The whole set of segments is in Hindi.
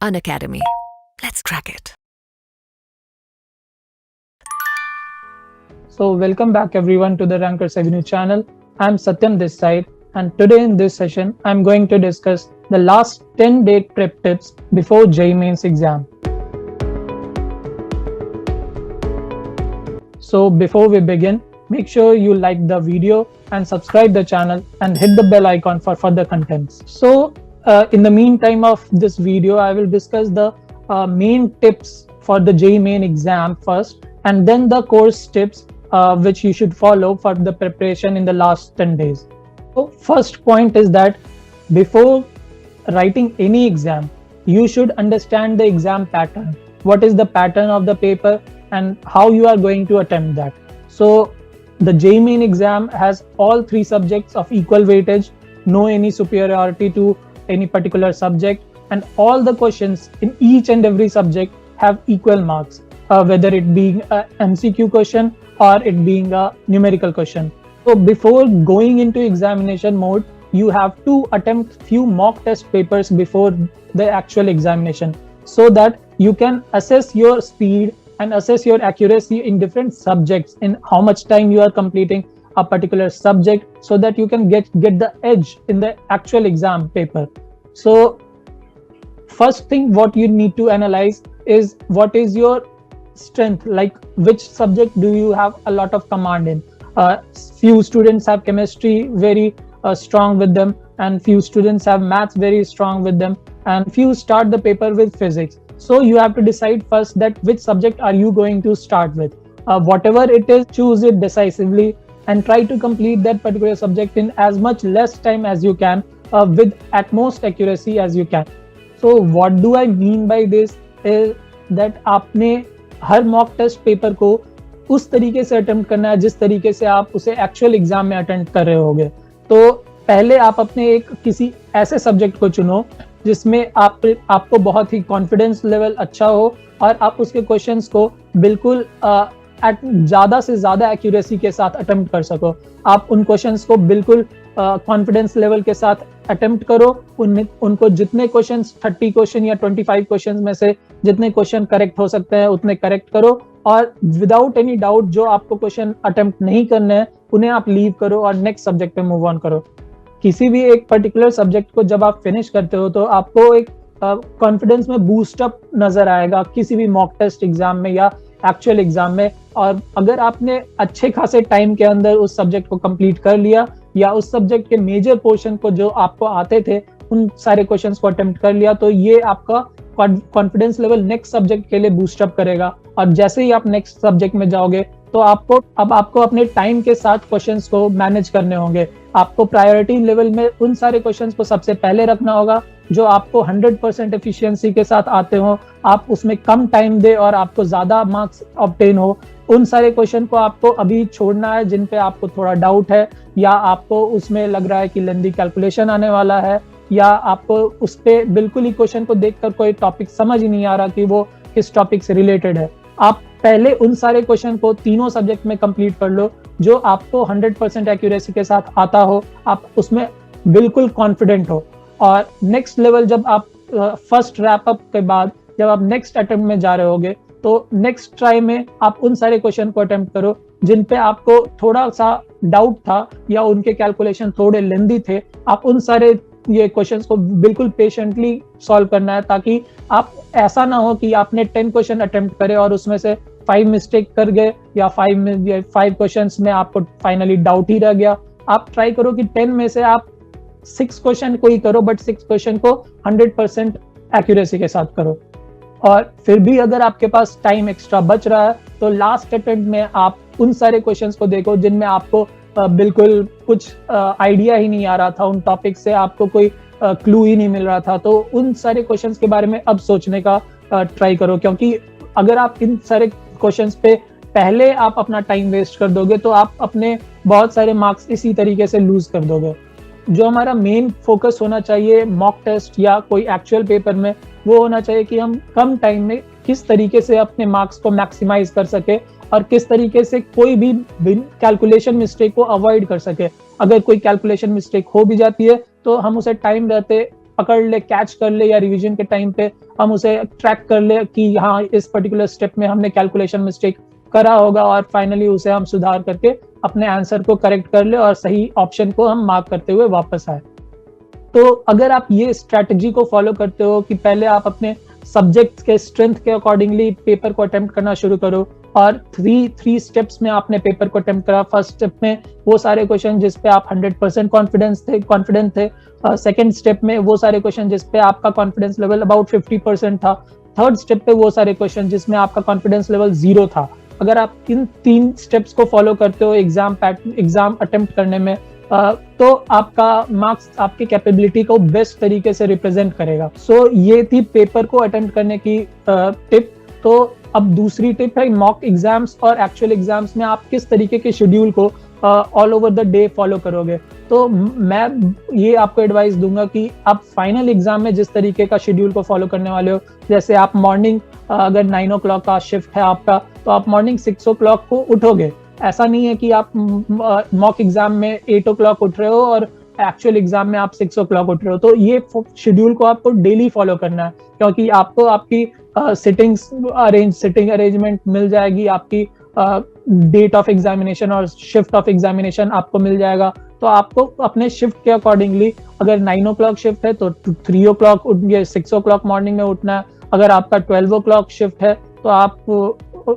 Unacademy. Let's crack it. So welcome back everyone to the Rankers Avenue channel. I'm Satyam this side, and today in this session I'm going to discuss the last 10 day prep tips before JEE Mains exam. So before we begin, make sure you like the video and subscribe the channel and hit the bell icon for further contents. So in the meantime of this video, I will discuss the main tips for the JEE Main exam first, and then the course tips which you should follow for the preparation in the last 10 days. So first point is that before writing any exam, you should understand the exam pattern. What is the pattern of the paper and how you are going to attempt that. So the JEE Main exam has all three subjects of equal weightage, no any superiority to any particular subject, and all the questions in each and every subject have equal marks, whether it being a MCQ question or it being a numerical question. So before going into examination mode, you have to attempt few mock test papers before the actual examination, so that you can assess your speed and assess your accuracy in different subjects, in how much time you are completing a particular subject, so that you can get the edge in the actual exam paper. So first thing what you need to analyze is what is your strength, like which subject do you have a lot of command in. Few students have chemistry very strong with them, and few students have maths very strong with them, and few start the paper with physics. So you have to decide first that which subject are you going to start with. Whatever it is, choose it decisively and try to complete that particular subject in as much less time as you can, with at most accuracy as you can. So what do I mean by this is that आपने हर मॉक टेस्ट पेपर को उस तरीके से अटेम्प्ट करना है जिस तरीके से आप उसे एक्चुअल एग्जाम में अटेम्प्ट कर रहे होगे. तो पहले आप अपने एक किसी ऐसे सब्जेक्ट को चुनो जिसमें आपको बहुत ही कॉन्फिडेंस लेवल अच्छा हो और आप उसके क्वेश्चंस को बिल्कुल ज़्यादा से ज़्यादा एक्यूरेसी के साथ अटेम्प्ट कर सको. आप उन क्वेश्चंस को बिल्कुल कॉन्फिडेंस लेवल के साथ अटेम्प्ट करो. उनको जितने क्वेश्चंस 30 क्वेश्चन या 25 क्वेश्चंस में से जितने क्वेश्चन करेक्ट हो सकते हैं उतने करेक्ट करो, और विदाउट एनी डाउट जो आपको क्वेश्चन अटेम्प्ट नहीं करने हैं उन्हें आप लीव करो और नेक्स्ट सब्जेक्ट पे मूव ऑन करो. किसी भी एक पर्टिकुलर सब्जेक्ट को जब आप फिनिश करते हो तो आपको एक कॉन्फिडेंस में बूस्ट अप नजर आएगा किसी भी मॉक टेस्ट एग्जाम में या एक्चुअल एग्जाम में. और अगर आपने अच्छे खासे टाइम के अंदर उस सब्जेक्ट को कंप्लीट कर लिया या उस सब्जेक्ट के मेजर पोर्शन को जो आपको आते थे उन सारे क्वेश्चंस को अटेम्प्ट कर लिया, तो ये आपका कॉन्फिडेंस लेवल नेक्स्ट सब्जेक्ट के लिए बूस्ट अप करेगा. और जैसे ही आप नेक्स्ट सब्जेक्ट में जाओगे तो आपको अपने टाइम के साथ क्वेश्चंस को मैनेज करने होंगे. आपको प्रायोरिटी लेवल में उन सारे क्वेश्चंस को सबसे पहले रखना होगा जो आपको 100% एफिशिएंसी के साथ आते हो, आप उसमें कम टाइम दे और आपको ज्यादा मार्क्स ऑब्टेन हो. उन सारे क्वेश्चन को आपको अभी छोड़ना है जिन पे आपको थोड़ा डाउट है, या आपको उसमें लग रहा है कि लेंदी कैलकुलेशन आने वाला है, या आपको उस पे बिल्कुल ही क्वेश्चन को देखकर कोई टॉपिक समझ ही नहीं आ रहा कि वो किस टॉपिक से रिलेटेड है. आप पहले उन सारे क्वेश्चन को तीनों सब्जेक्ट में कंप्लीट कर लो जो आपको 100% एक्यूरेसी के साथ आता हो, आप उसमें बिल्कुल कॉन्फिडेंट हो. और नेक्स्ट लेवल जब आप फर्स्ट रैप अप के बाद जब आप नेक्स्ट अटेम्प्ट में जा रहे होगे तो नेक्स्ट ट्राई में आप उन सारे क्वेश्चन को अटेम्प्ट करो जिन पे आपको थोड़ा सा डाउट था या उनके कैलकुलेशन थोड़े लेंदी थे. आप उन सारे ये क्वेश्चंस को बिल्कुल पेशेंटली सॉल्व करना है, ताकि आप ऐसा ना हो कि आपने 10 क्वेश्चन अटेम्प्ट करे और उसमें से 5 मिस्टेक कर गए या 5 क्वेश्चंस में आपको फाइनली डाउट ही रह गया. आप ट्राई करो कि 10 में से आप 6 क्वेश्चन को ही करो, बट 6 क्वेश्चन को 100% एक्यूरेसी के साथ करो. और फिर भी अगर आपके पास टाइम एक्स्ट्रा बच रहा है तो लास्ट अटेम्प्ट में आप उन सारे क्वेश्चंस को देखो जिनमें आपको बिल्कुल कुछ आइडिया ही नहीं आ रहा था, उन टॉपिक से आपको कोई क्लू ही नहीं मिल रहा था. तो उन सारे क्वेश्चंस के बारे में अब सोचने का ट्राई करो, क्योंकि अगर आप इन सारे क्वेश्चंस पे पहले आप अपना टाइम वेस्ट कर दोगे तो आप अपने बहुत सारे मार्क्स इसी तरीके से लूज कर दोगे. जो हमारा मेन फोकस होना चाहिए मॉक टेस्ट या कोई एक्चुअल पेपर में, वो होना चाहिए कि हम कम टाइम में किस तरीके से अपने मार्क्स को मैक्सिमाइज कर सके और किस तरीके से कोई भी कैलकुलेशन मिस्टेक को अवॉइड कर सके. अगर कोई कैलकुलेशन मिस्टेक हो भी जाती है तो हम उसे टाइम रहते पकड़ ले, कैच कर ले, या रिवीजन के टाइम पे हम उसे ट्रैक कर ले कि हाँ इस पर्टिकुलर स्टेप में हमने कैलकुलेशन मिस्टेक करा होगा, और फाइनली उसे हम सुधार करके अपने आंसर को करेक्ट कर ले और सही ऑप्शन को हम मार्क करते हुए वापस आए। तो अगर आप ये स्ट्रैटेजी को फॉलो करते हो कि पहले आप अपने सब्जेक्ट के स्ट्रेंथ के अकॉर्डिंगली पेपर को अटेम्प्ट करना शुरू करो, और थ्री स्टेप्स में आपने पेपर को अटेम्प्ट करा। फर्स्ट स्टेप में वो सारे क्वेश्चन जिस पे आप 100% कॉन्फिडेंट थे। सेकंड स्टेप में वो सारे क्वेश्चन जिस पे आपका कॉन्फिडेंस लेवल अबाउट 50% था। थर्ड स्टेप पे वो सारे क्वेश्चन जिसमें आपका कॉन्फिडेंस लेवल 0 था। अगर आप इन 3 स्टेप्स को फॉलो करते हो एग्जाम अटेम्प्ट करने में, तो आपका मार्क्स आपकी कैपेबिलिटी को बेस्ट तरीके से रिप्रेजेंट करेगा। सो ये थी पेपर को अटेम्प्ट करने की टिप। तो अब दूसरी टिप है मॉक एग्जाम्स और एक्चुअल एग्जाम्स में आप किस तरीके के शेड्यूल को all over the day follow करोगे। तो मैं ये आपको एडवाइस दूंगा कि आप फाइनल एग्जाम में जिस तरीके का शेड्यूल को फॉलो करने वाले हो, जैसे आप मॉर्निंग अगर 9 o'clock का शिफ्ट है आपका, तो आप मॉर्निंग 6 o'clock को उठोगे। ऐसा नहीं है कि आप मॉक एग्जाम में 8 o'clock उठ रहे हो और एक्चुअल एग्जाम में आप 6 o'clock उठ रहे हो। तो ये शेड्यूल को आपको डेली फॉलो करना है, क्योंकि आपको आपकी सिटिंग अरेंजमेंट मिल जाएगी, आपकी डेट ऑफ एग्जामिनेशन और शिफ्ट ऑफ एग्जामिनेशन आपको मिल जाएगा। तो आपको अपने शिफ्ट के अकॉर्डिंगली, अगर 9 o'clock शिफ्ट है तो 3 o'clock उठ 6 o'clock मॉर्निंग में उठना है। अगर आपका 12 o'clock शिफ्ट है तो आप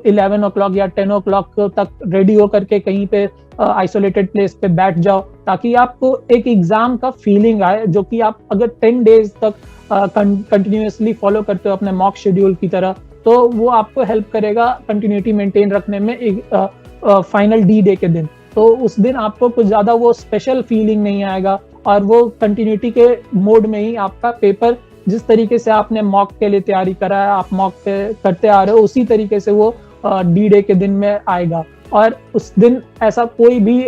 11 o'clock या 10 o'clock तक रेडी होकर के कहीं पे आइसोलेटेड प्लेस पे बैठ जाओ, ताकि आपको एक एग्जाम का फीलिंग आए, जो कि आप अगर 10 days तक कंटिन्यूअसली फॉलो करते हो अपने मॉक शेड्यूल की तरह, तो वो आपको हेल्प करेगा कंटिन्यूटी मेंटेन रखने में एक फाइनल डी डे के दिन। तो उस दिन आपको कुछ ज्यादा वो स्पेशल फीलिंग नहीं आएगा, और वो कंटिन्यूटी के मोड में ही आपका पेपर जिस तरीके से आपने मॉक के लिए तैयारी करा है, आप मॉक पे करते आ रहे हो, उसी तरीके से वो डी डे के दिन में आएगा। और उस दिन ऐसा कोई भी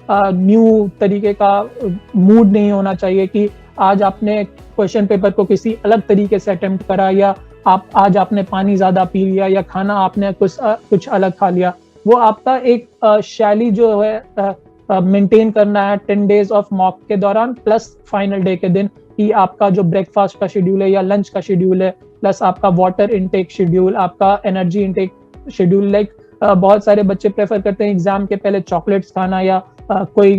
न्यू तरीके का मूड नहीं होना चाहिए कि आज आपने क्वेश्चन पेपर को किसी अलग तरीके से अटेम्प्ट करा, या आज आपने पानी ज्यादा पी लिया, या खाना आपने कुछ अलग खा लिया। वो आपका एक शैली जो है मेंटेन करना है 10 days ऑफ मॉक के दौरान, प्लस फाइनल डे के दिन, कि आपका जो ब्रेकफास्ट का शेड्यूल है या लंच का शेड्यूल है, प्लस आपका वाटर इनटेक शेड्यूल, आपका एनर्जी इनटेक शेड्यूल। लाइक बहुत सारे बच्चे प्रेफर करते हैं एग्जाम के पहले चॉकलेट्स खाना या कोई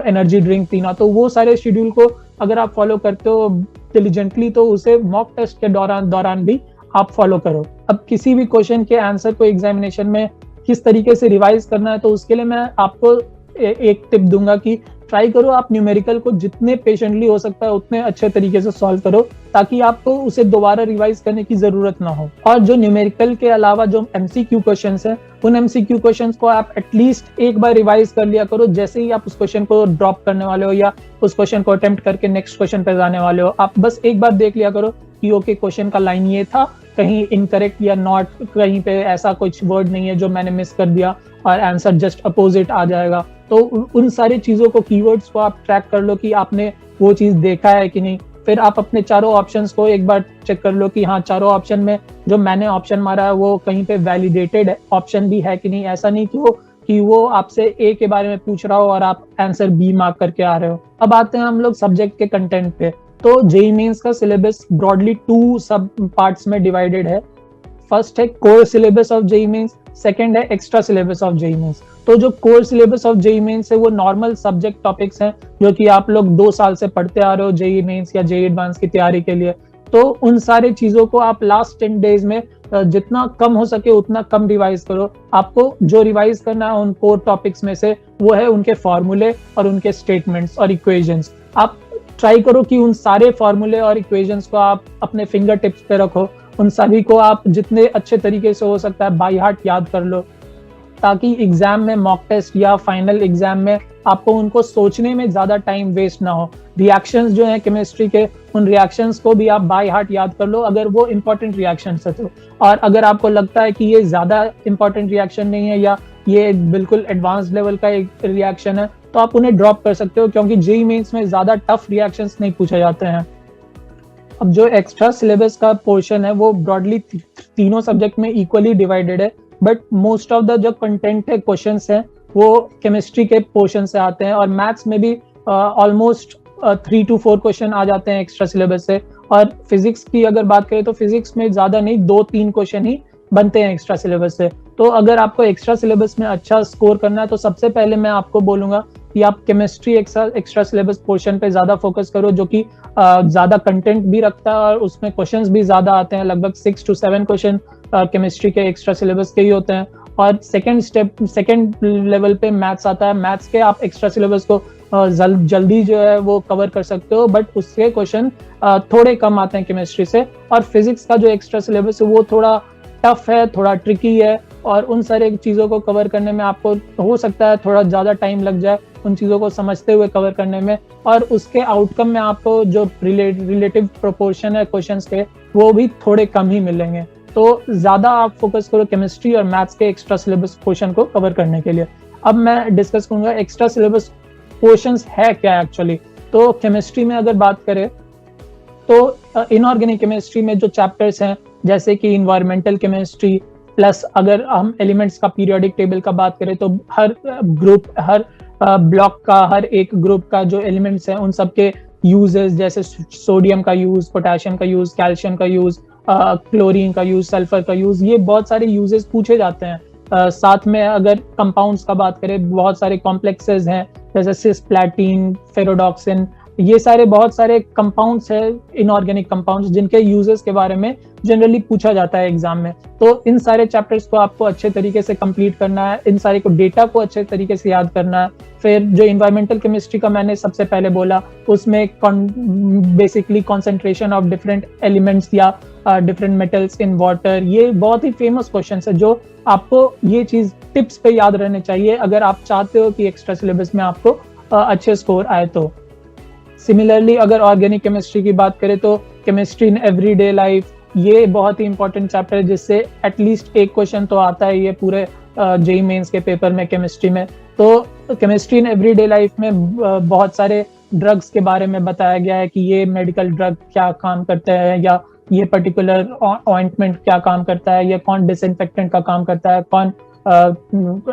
एनर्जी ड्रिंक पीना। तो वो सारे शेड्यूल को अगर आप फॉलो करते हो डिलीजेंटली, तो उसे मॉक टेस्ट के दौरान भी आप फॉलो करो। अब किसी भी क्वेश्चन के आंसर को एग्जामिनेशन में किस तरीके से रिवाइज करना है, तो उसके लिए मैं आपको एक टिप दूंगा कि ट्राई करो आप न्यूमेरिकल को जितने पेशेंटली हो सकता है उतने अच्छे तरीके से सॉल्व करो, ताकि आपको उसे दोबारा रिवाइज करने की जरूरत ना हो। और जो न्यूमेरिकल के अलावा जो एमसीक्यू क्वेश्चंस हैं, उन एमसीक्यू क्वेश्चंस को आप एटलीस्ट एक बार रिवाइज कर लिया करो। जैसे ही आप उस क्वेश्चन को ड्रॉप करने वाले हो या उस क्वेश्चन को अटेम्प्ट करके नेक्स्ट क्वेश्चन पे जाने वाले हो, आप बस एक बार देख लिया करो कि ओके क्वेश्चन का लाइन ये था, कहीं इनकरेक्ट या नॉट, कहीं पे ऐसा कुछ वर्ड नहीं है जो मैंने मिस कर दिया, और आंसर जस्ट अपोजिट आ जाएगा। तो उन सारी चीजों को, कीवर्ड्स को आप ट्रैक कर लो कि आपने वो चीज देखा है कि नहीं। फिर आप अपने चारों ऑप्शंस को एक बार चेक कर लो कि हाँ चारों ऑप्शन में जो मैंने ऑप्शन मारा है वो कहीं पे वैलिडेटेड ऑप्शन भी है कि नहीं। ऐसा नहीं कि वो आपसे ए के बारे में पूछ रहा हो और आप आंसर बी मार्क करके आ रहे हो। अब आते हैं हम लोग सब्जेक्ट के कंटेंट पे। तो जेईई मेंस का सिलेबस ब्रॉडली 2 सब पार्ट्स में डिवाइडेड है। फर्स्ट है core syllabus of JEE Mains, second है extra syllabus of JEE Mains. तो जो core syllabus of JEE Mains है वो नॉर्मल सब्जेक्ट टॉपिक्स हैं जो कि आप लोग 2 साल से पढ़ते आ रहे हो जेईई मेंस या जेईई एडवांस की तैयारी के लिए। तो उन सारी चीजों को आप लास्ट 10 days में जितना कम हो सके उतना कम रिवाइज करो। आपको जो रिवाइज करना है उन कोर टॉपिक्स में से वो है उनके फॉर्मूले और उनके स्टेटमेंट्स और इक्वेशंस। आप ट्राई करो कि उन सारे फॉर्मूले और इक्वेशंस को आप अपने फिंगर टिप्स पे रखो। उन सभी को आप जितने अच्छे तरीके से हो सकता है बाय हार्ट याद कर लो, ताकि एग्जाम में, मॉक टेस्ट या फाइनल एग्जाम में आपको उनको सोचने में ज्यादा टाइम वेस्ट ना हो। रिएक्शंस जो हैं केमिस्ट्री के, उन रिएक्शंस को भी आप बाय हार्ट याद कर लो अगर वो इंपॉर्टेंट रिएक्शंस है तो। और अगर आपको लगता है कि ये ज्यादा इंपॉर्टेंट रिएक्शन नहीं है या ये बिल्कुल एडवांस लेवल का एक रिएक्शन है, तो आप उन्हें ड्रॉप कर सकते हो, क्योंकि जेईई मेंस में ज्यादा टफ रिएक्शंस नहीं पूछे जाते हैं। अब जो एक्स्ट्रा सिलेबस का पोर्शन है वो ब्रॉडली तीनों सब्जेक्ट में इक्वली डिवाइडेड है, बट मोस्ट ऑफ द जो कंटेंट है, क्वेश्चंस हैं, वो केमिस्ट्री के पोर्शन से आते हैं। और मैथ्स में भी ऑलमोस्ट 3 to 4 क्वेश्चन आ जाते हैं एक्स्ट्रा सिलेबस से, और फिजिक्स की अगर बात करें तो फिजिक्स में ज्यादा नहीं 2-3 क्वेश्चन ही बनते हैं एक्स्ट्रा सिलेबस से। तो अगर आपको एक्स्ट्रा सिलेबस में अच्छा स्कोर करना है तो सबसे पहले मैं आपको बोलूंगा कि आप केमिस्ट्री एक्स्ट्रा सिलेबस पोर्शन पे ज्यादा फोकस करो, जो कि ज्यादा कंटेंट भी रखता है और उसमें क्वेश्चंस भी ज्यादा आते हैं। लगभग 6 to 7 क्वेश्चन केमिस्ट्री के एक्स्ट्रा सिलेबस के ही होते हैं। और सेकेंड लेवल पे मैथ्स आता है। मैथ्स के आप एक्स्ट्रा सिलेबस को जल्दी जो है वो कवर कर सकते हो, बट उसके क्वेश्चन थोड़े कम आते हैं केमिस्ट्री से। और फिजिक्स का जो एक्स्ट्रा सिलेबस है वो थोड़ा टफ है, थोड़ा ट्रिकी है, और उन सारे चीजों को कवर करने में आपको हो सकता है थोड़ा ज्यादा टाइम लग जाए उन चीजों को समझते हुए कवर करने में, और उसके आउटकम में आपको जो रिलेटिव प्रोपोर्शन है क्वेश्चंस के वो भी थोड़े कम ही मिलेंगे। तो ज्यादा आप फोकस करो केमिस्ट्री और मैथ्स के एक्स्ट्रा सिलेबस पोर्शन को कवर करने के लिए। अब मैं डिस्कस करूंगा एक्स्ट्रा सिलेबस पोर्शंस है क्या एक्चुअली। तो केमिस्ट्री में अगर बात करें तो इनऑर्गेनिक केमिस्ट्री में जो चैप्टर्स हैं जैसे कि इन्वायरमेंटल केमिस्ट्री, प्लस अगर हम एलिमेंट्स का पीरियोडिक टेबल का बात करें तो हर ग्रुप, हर ब्लॉक का, हर एक ग्रुप का जो एलिमेंट्स हैं उन सब के यूजेस, जैसे सोडियम का यूज, पोटेशियम का यूज, कैल्शियम का यूज, क्लोरीन का यूज, सल्फर का यूज, ये बहुत सारे यूजेस पूछे जाते हैं। साथ में अगर कंपाउंड्स का बात करें, बहुत सारे कॉम्प्लेक्सेस हैं जैसे सिस्प्लैटिन, फेरोडॉक्सिन, ये सारे बहुत सारे कंपाउंड्स हैं, इनऑर्गेनिक कंपाउंड्स, जिनके यूजेस के बारे में जनरली पूछा जाता है एग्जाम में। तो इन सारे चैप्टर्स को आपको अच्छे तरीके से कंप्लीट करना है, इन सारे को डेटा को अच्छे तरीके से याद करना है। फिर जो इन्वायरमेंटल केमिस्ट्री का मैंने सबसे पहले बोला, उसमें basically concentration of different elements या डिफरेंट मेटल्स इन वाटर, ये बहुत ही फेमस क्वेश्चन है जो आपको ये चीज टिप्स पे याद रहने चाहिए अगर आप चाहते हो कि एक्स्ट्रा सिलेबस में आपको अच्छे स्कोर आए तो। सिमिलरली अगर ऑर्गेनिक केमिस्ट्री की बात करें तो केमिस्ट्री इन एवरीडे लाइफ, ये बहुत ही इंपॉर्टेंट चैप्टर है जिससे एटलीस्ट एक क्वेश्चन तो आता है ये पूरे जेईई मेंस के पेपर में केमिस्ट्री में। तो केमिस्ट्री इन एवरीडे लाइफ में बहुत सारे ड्रग्स के बारे में बताया गया है कि ये मेडिकल ड्रग क्या काम करते हैं, या ये पर्टिकुलर ऑइंटमेंट क्या काम करता है, या कौन डिसइंफेक्टेंट का काम करता है, कौन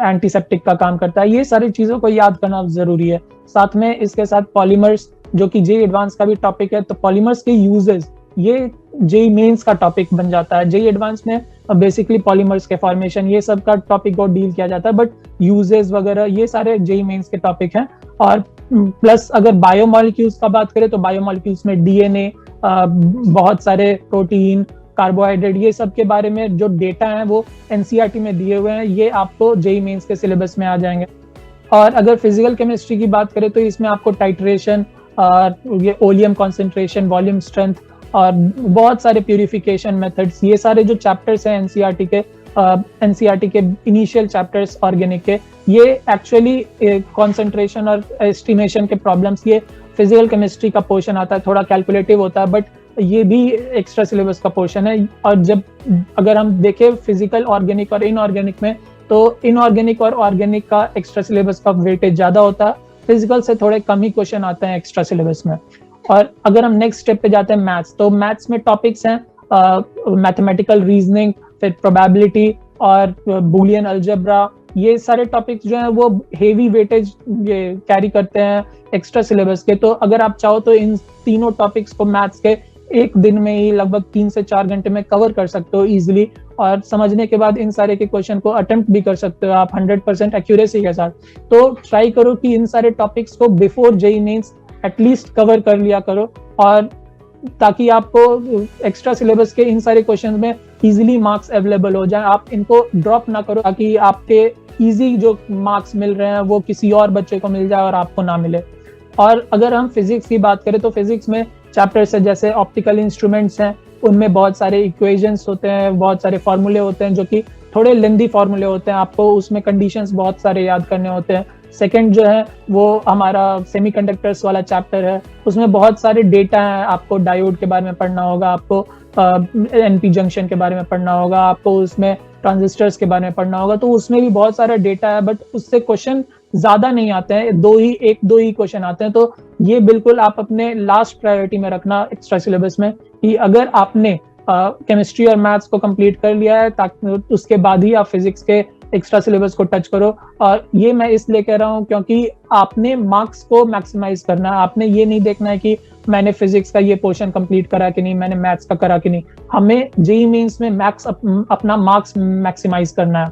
एंटीसेप्टिक का काम करता है, ये सारी चीजों को याद करना जरूरी है। साथ में इसके साथ पॉलीमर्स, जो कि जेईई एडवांस का भी टॉपिक है, तो पॉलीमर्स के यूजेस ये जेईई मेंस का टॉपिक बन जाता है। जेईई एडवांस में बेसिकली पॉलीमर्स के फॉर्मेशन ये सब का टॉपिक को डील किया जाता है, बट यूजेस वगैरह ये सारे जेईई मेंस के टॉपिक हैं। और प्लस अगर बायोमॉलिक्यूल्स का बात करें तो बायोमॉलिक्यूल्स में डीएनए, बहुत सारे प्रोटीन, कार्बोहाइड्रेट, ये सब के बारे में जो डेटा है वो एनसीईआरटी में दिए हुए हैं, ये आपको जेईई मेंस के सिलेबस में आ जाएंगे। और अगर फिजिकल केमिस्ट्री की बात करें तो इसमें आपको टाइट्रेशन, ये ओलियम कॉन्सेंट्रेशन, वॉल्यूम स्ट्रेंथ, और बहुत सारे प्यूरिफिकेशन मेथड्स, ये सारे जो चैप्टर्स हैं एनसीईआरटी के इनिशियल चैप्टर्स ऑर्गेनिक के, ये एक्चुअली कॉन्सेंट्रेशन और एस्टिमेशन के प्रॉब्लम्स ये फिजिकल केमिस्ट्री का पोर्शन आता है, थोड़ा कैलकुलेटिव होता है, बट ये भी एक्स्ट्रा सिलेबस का पोर्शन है। और जब अगर हम देखें फिजिकल, ऑर्गेनिक और इनऑर्गेनिक में, तो इनऑर्गेनिक और ऑर्गेनिक का एक्स्ट्रा सिलेबस का वेटेज ज्यादा होता है, फिजिकल से थोड़े कम ही क्वेश्चन आते हैं एक्स्ट्रा सिलेबस में। और अगर हम नेक्स्ट स्टेप पे जाते हैं मैथ्स, तो मैथ्स में टॉपिक्स हैं मैथमेटिकल रीजनिंग, फिर प्रोबेबिलिटी और बूलियन अलजेब्रा, ये सारे टॉपिक्स जो हैं वो हेवी वेटेज ये कैरी करते हैं एक्स्ट्रा सिलेबस के। तो अगर आप चाहो तो इन तीनों टॉपिक्स को मैथ्स के एक दिन में ही लगभग 3 से 4 घंटे में कवर कर सकते हो इजीली, और समझने के बाद इन सारे के क्वेश्चन को अटेम्प्ट भी कर सकते हो आप 100% एक्यूरेसी के साथ। तो ट्राई करो कि इन सारे टॉपिक्स को before JEE Mains at least cover कर लिया करो, और ताकि आपको एक्स्ट्रा सिलेबस के इन सारे क्वेश्चन में इजीली मार्क्स अवेलेबल हो जाए। आप इनको ड्रॉप ना करो ताकि आपके इजी जो मार्क्स मिल रहे हैं वो किसी और बच्चे को मिल जाए और आपको ना मिले। और अगर हम फिजिक्स की बात करें तो फिजिक्स में चैप्टर्स है जैसे ऑप्टिकल इंस्ट्रूमेंट्स हैं, उनमें बहुत सारे इक्वेशंस होते हैं, बहुत सारे फॉर्मूले होते हैं जो कि थोड़े लेंदी फॉर्मूले होते हैं, आपको उसमें कंडीशंस बहुत सारे याद करने होते हैं। सेकंड जो है वो हमारा सेमीकंडक्टर्स वाला चैप्टर है, उसमें बहुत सारे डेटा हैं, आपको डायोड के बारे में पढ़ना होगा, आपको एनपी जंक्शन के बारे में पढ़ना होगा, आपको उसमें ट्रांजिस्टर्स के बारे में पढ़ना होगा, तो उसमें भी बहुत सारा डेटा है, बट उससे क्वेश्चन ज्यादा नहीं आते हैं, एक दो ही क्वेश्चन आते हैं। तो ये बिल्कुल आप अपने लास्ट प्रायोरिटी में रखना एक्स्ट्रा सिलेबस में, कि अगर आपने केमिस्ट्री और मैथ्स को कंप्लीट कर लिया है ताकि उसके बाद ही आप फिजिक्स के एक्स्ट्रा सिलेबस को टच करो। और ये मैं इसलिए कह रहा हूँ क्योंकि आपने मार्क्स को मैक्सिमाइज करना है। आपने ये नहीं देखना है कि मैंने फिजिक्स का ये पोर्शन कंप्लीट करा कि नहीं, मैंने मैथ्स का करा कि नहीं। हमें जेईई मेंस में मैथ्स अपना मार्क्स मैक्सिमाइज करना है।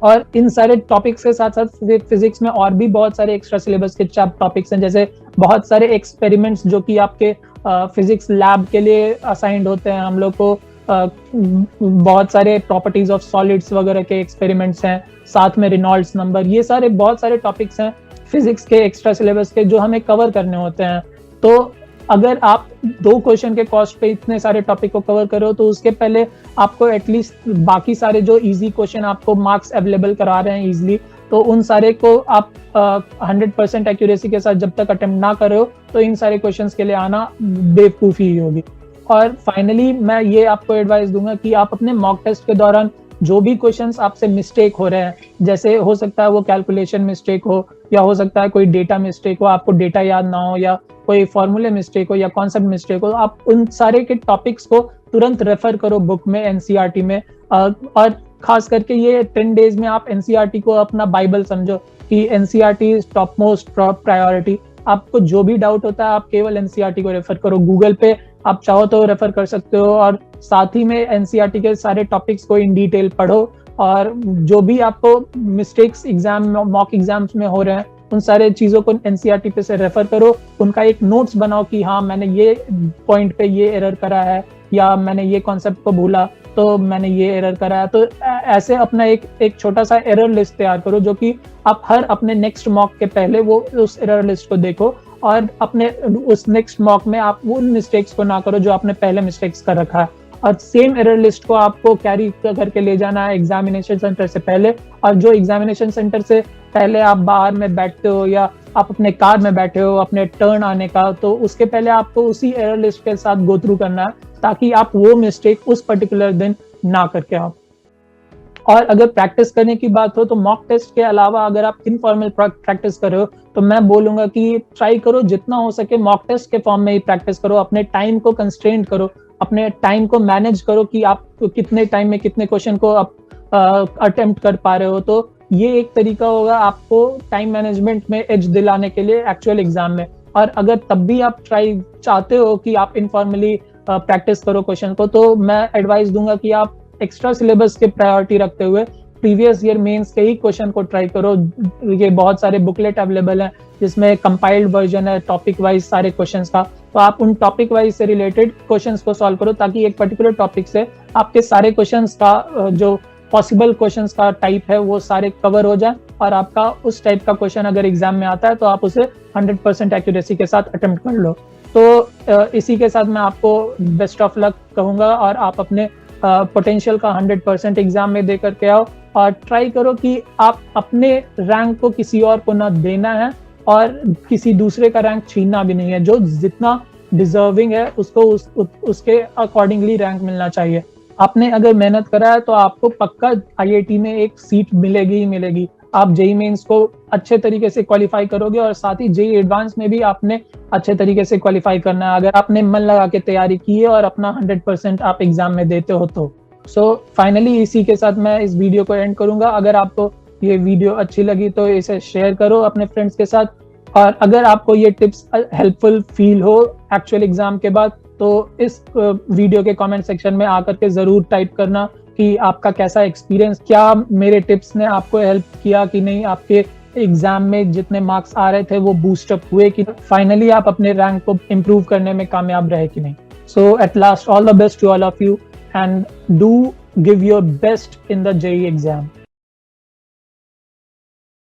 और इन सारे टॉपिक्स के साथ साथ फिजिक्स में और भी बहुत सारे एक्स्ट्रा सिलेबस के टॉपिक्स हैं, जैसे बहुत सारे एक्सपेरिमेंट्स जो कि आपके फिजिक्स लैब के लिए असाइंड होते हैं। हम लोग को बहुत सारे प्रॉपर्टीज ऑफ सॉलिड्स वगैरह के एक्सपेरिमेंट्स हैं, साथ में रेनॉल्ड्स नंबर, ये सारे बहुत सारे टॉपिक्स हैं फिजिक्स के एक्स्ट्रा सिलेबस के जो हमें कवर करने होते हैं। तो अगर आप 2 क्वेश्चन के कॉस्ट पे इतने सारे टॉपिक को कवर करो तो उसके पहले आपको एटलीस्ट बाकी सारे जो इजी क्वेश्चन आपको मार्क्स अवेलेबल करा रहे हैं इजीली, तो उन सारे को आप 100% एक्यूरेसी के साथ जब तक अटेम्प्ट ना करो तो इन सारे क्वेश्चंस के लिए आना बेवकूफ़ी ही होगी। और फाइनली मैं ये आपको एडवाइस दूंगा कि आप अपने मॉक टेस्ट के दौरान जो भी क्वेश्चंस आपसे मिस्टेक हो रहे हैं, जैसे हो सकता है वो कैलकुलेशन मिस्टेक हो, या हो सकता है कोई डेटा मिस्टेक हो, आपको डेटा याद ना हो, या कोई फॉर्मूले मिस्टेक हो, या कॉन्सेप्ट मिस्टेक हो, आप उन सारे के टॉपिक्स को तुरंत रेफर करो बुक में, एनसीईआरटी में। और खास करके ये 10 डेज में आप एनसीईआरटी को अपना बाइबल समझो कि NCERT is top most priority. आपको जो भी डाउट होता है आप केवल एनसीईआरटी को रेफर करो। गूगल पे आप चाहो तो रेफर कर सकते हो, और साथ ही में एनसीईआरटी के सारे टॉपिक्स को इन डिटेल पढ़ो। और जो भी आपको मिस्टेक्स एग्जाम मॉक एग्जाम्स में हो रहे हैं उन सारे चीजों को एनसीईआरटी पे से रेफर करो, उनका एक नोट्स बनाओ कि हाँ मैंने ये पॉइंट पे ये एरर करा है, या मैंने ये कॉन्सेप्ट को भूला तो मैंने ये एरर करा है। तो ऐसे अपना एक छोटा सा एरर लिस्ट तैयार करो, जो कि आप हर अपने नेक्स्ट मॉक के पहले वो उस एरर लिस्ट को देखो, और अपने उस नेक्स्ट मॉक में आप उन मिस्टेक्स को ना करो जो आपने पहले मिस्टेक्स कर रखा है। और सेम एरर लिस्ट को आपको कैरी करके ले जाना है एग्जामिनेशन सेंटर से पहले। और जो एग्जामिनेशन सेंटर से पहले आप बाहर में बैठते हो या आप अपने कार में बैठे हो अपने टर्न आने का, तो उसके पहले आपको उसी एरर लिस्ट के साथ गो थ्रू करना है, ताकि आप वो मिस्टेक उस पर्टिकुलर दिन ना करके आओ। और अगर प्रैक्टिस करने की बात हो तो मॉक टेस्ट के अलावा अगर आप इनफॉर्मल प्रैक्टिस कर रहे हो तो मैं बोलूंगा कि ट्राई करो जितना हो सके मॉक टेस्ट के फॉर्म में ही प्रैक्टिस करो। अपने टाइम को कंस्ट्रेंट करो, अपने टाइम को मैनेज करो कि आप कितने टाइम में कितने क्वेश्चन को आप अटेम्प्ट कर पा रहे हो। तो ये एक तरीका होगा आपको टाइम मैनेजमेंट में एज दिलाने के लिए एक्चुअल एग्जाम में। और अगर तब भी आप ट्राई चाहते हो कि आप इनफॉर्मली प्रैक्टिस करो क्वेश्चन को, तो मैं एडवाइस दूंगा कि आप एक्स्ट्रा सिलेबस के प्रायोरिटी रखते हुए प्रीवियस ईयर मेंस के ही क्वेश्चन को ट्राई करो। ये बहुत सारे बुकलेट अवेलेबल हैं जिसमें कंपाइल्ड वर्जन है टॉपिक वाइज सारे क्वेश्चंस का, तो आप उन टॉपिक वाइज से रिलेटेड क्वेश्चंस को सॉल्व करो, ताकि एक पर्टिकुलर टॉपिक से आपके सारे क्वेश्चंस का जो पॉसिबल क्वेश्चंस का टाइप है वो सारे कवर हो जाए, और आपका उस टाइप का क्वेश्चन अगर एग्जाम में आता है तो आप उसे 100% एक्यूरेसी के साथ अटेम्प्ट कर लो। तो इसी के साथ मैं आपको बेस्ट ऑफ लक कहूंगा, और आप अपने पोटेंशियल का 100% एग्जाम में दे करके आओ, और ट्राई करो कि आप अपने रैंक को किसी और को ना देना है, और किसी दूसरे का रैंक छीनना भी नहीं है। जो जितना डिजर्विंग है उसको उसके अकॉर्डिंगली रैंक मिलना चाहिए। आपने अगर मेहनत करा है तो आपको पक्का आईआईटी में एक सीट मिलेगी ही मिलेगी। आप जेईई मेंस को अच्छे तरीके से क्वालिफाई करोगे, और साथ ही जेईई एडवांस में भी आपने अच्छे तरीके से क्वालिफाई करना है, अगर आपने मन लगा के तैयारी की है और अपना 100% आप एग्जाम में देते हो तो। सो फाइनली इसी के साथ मैं इस वीडियो को एंड करूंगा। अगर आपको ये वीडियो अच्छी लगी तो इसे शेयर करो अपने फ्रेंड्स के साथ, और अगर आपको ये टिप्स हेल्पफुल फील हो एक्चुअल एग्जाम के बाद तो इस वीडियो के कमेंट सेक्शन में आकर के जरूर टाइप करना कि आपका कैसा एक्सपीरियंस, क्या मेरे टिप्स ने आपको हेल्प किया कि नहीं, आपके एग्जाम में जितने मार्क्स आ रहे थे वो बूस्टअप हुए कि फाइनली आप अपने रैंक को इम्प्रूव करने में कामयाब रहे कि नहीं। So at last all the best to all of you, and do give your best in the JEE exam.